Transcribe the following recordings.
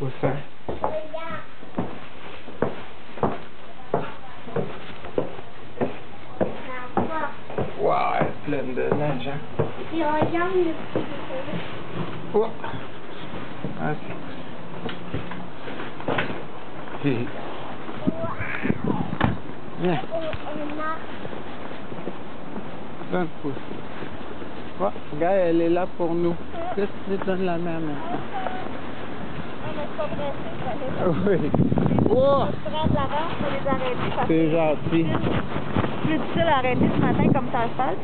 poussin. Waouh, elle est pleine de neige, hein. Et regarde le petit décollé. Oh. Ah, c'est... Viens. Donne le pouce. Oh, regarde, elle est là pour nous. Qu'est-ce que tu donnes la main maintenant? Oui. Oh. Je prends de l'avance pour les arrêter. C'est gentil. Plus difficile à arrêter ce matin comme ça se passe.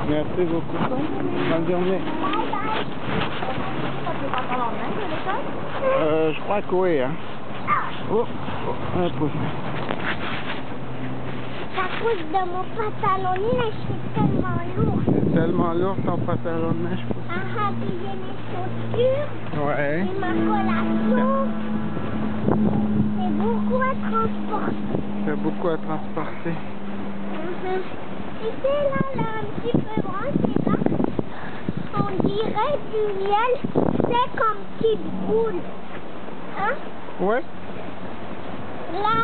Merci beaucoup. Bonne journée. Je crois que oui, hein. Oh, oh, un pouce. Ça coûte de mon pantalon de neige, c'est tellement lourd. C'est tellement lourd ton pantalon de neige. Ah, puis j'ai mes chaussures. Ouais. Et ma collation. C'est beaucoup à transporter. C'est beaucoup à transporter. Et c'est là, un petit peu brun, c'est là. On dirait du miel, c'est comme petite boule. Hein? Ouais. Là.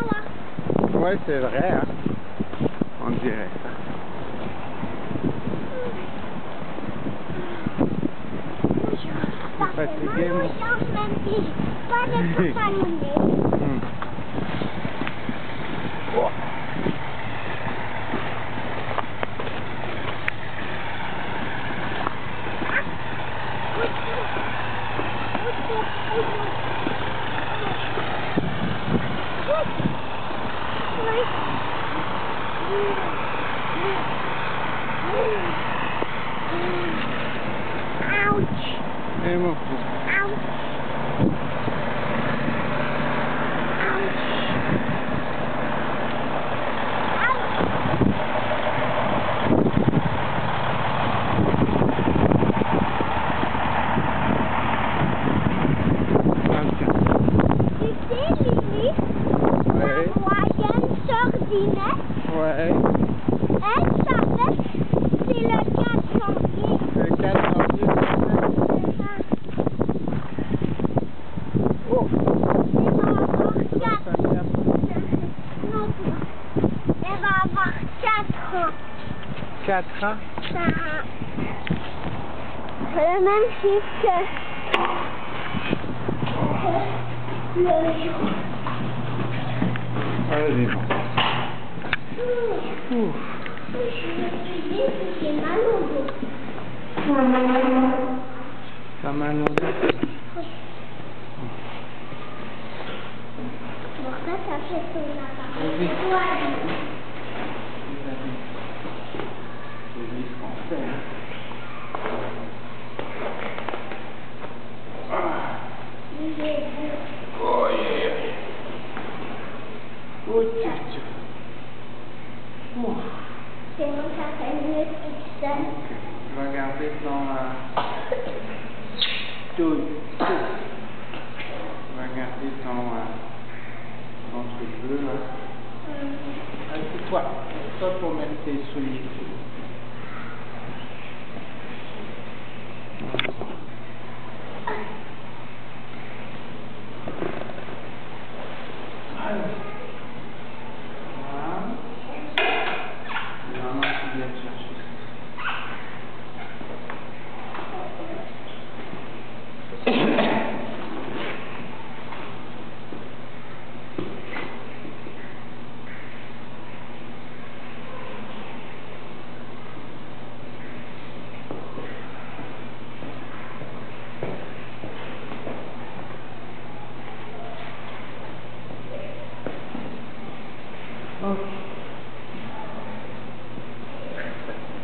Ouais, c'est vrai, hein. On dirait ça. Ça fait fatigué, mal aux moi. jambes, même si j'ai pas de pantalon de neige. Oh. Ouch! Et mon fils. Ouch! Ouais. Elle savait c'est le 4 janvier. Le 4 janvier. Oh! Elle va avoir 4 ans. 4 ans? C'est le même chiffre que le jour. Vas-y. Je me suis dit que j'ai mal au dos. T'as mal au dos? Oui. Pourquoi ça fait ton appareil? Oui. Ouais. C'est lui ce qu'on fait, hein? Oh, yeah. Oh, tchou. C'est moi, ça fait mieux toute seule. Je vais regarder ton... tout. Je vais regarder ton truc bleu, là. C'est toi. C'est toi pour mettre tes souliers.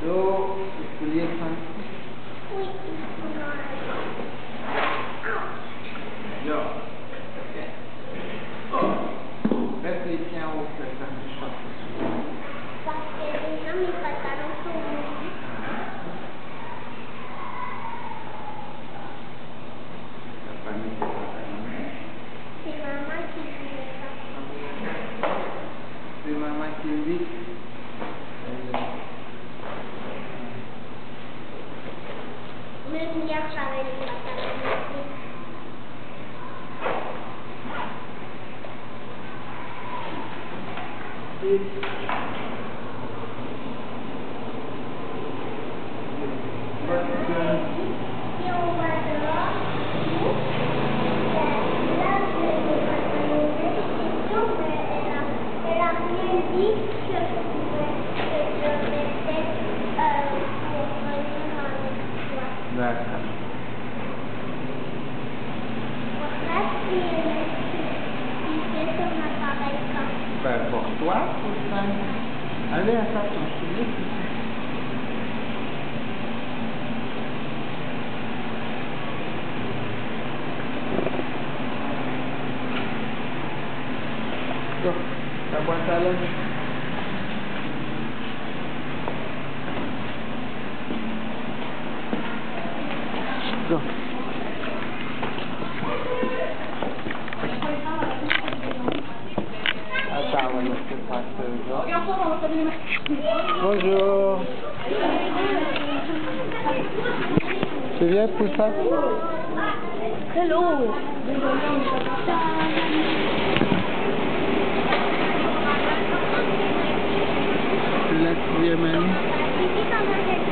L'eau, les souliers sont... Oui. Là. Oh. Reste les pieds en haut, que ça me choque. Parce que déjà mes pantalons sont mouillés. T'as pas mis tes pantalons. C'est maman qui dit ça. C'est maman qui le dit. Même hier, j'avais les pantalons mouillés. Et on va dehors. Là, je vais pas poser des questions, mais elle a rien dit que je mettais pour venir avec toi. D'accord. Là, si c'est sur ma pareille quand. Ben, pour toi, Poussin. Allez, attention, je te dis. Go, la boîte à lunch. Go. Attends, on va laisser passer les autres. Bonjour. Tu viens, Poussin? Hello. C'est la 6e année. Ici, quand on a dit,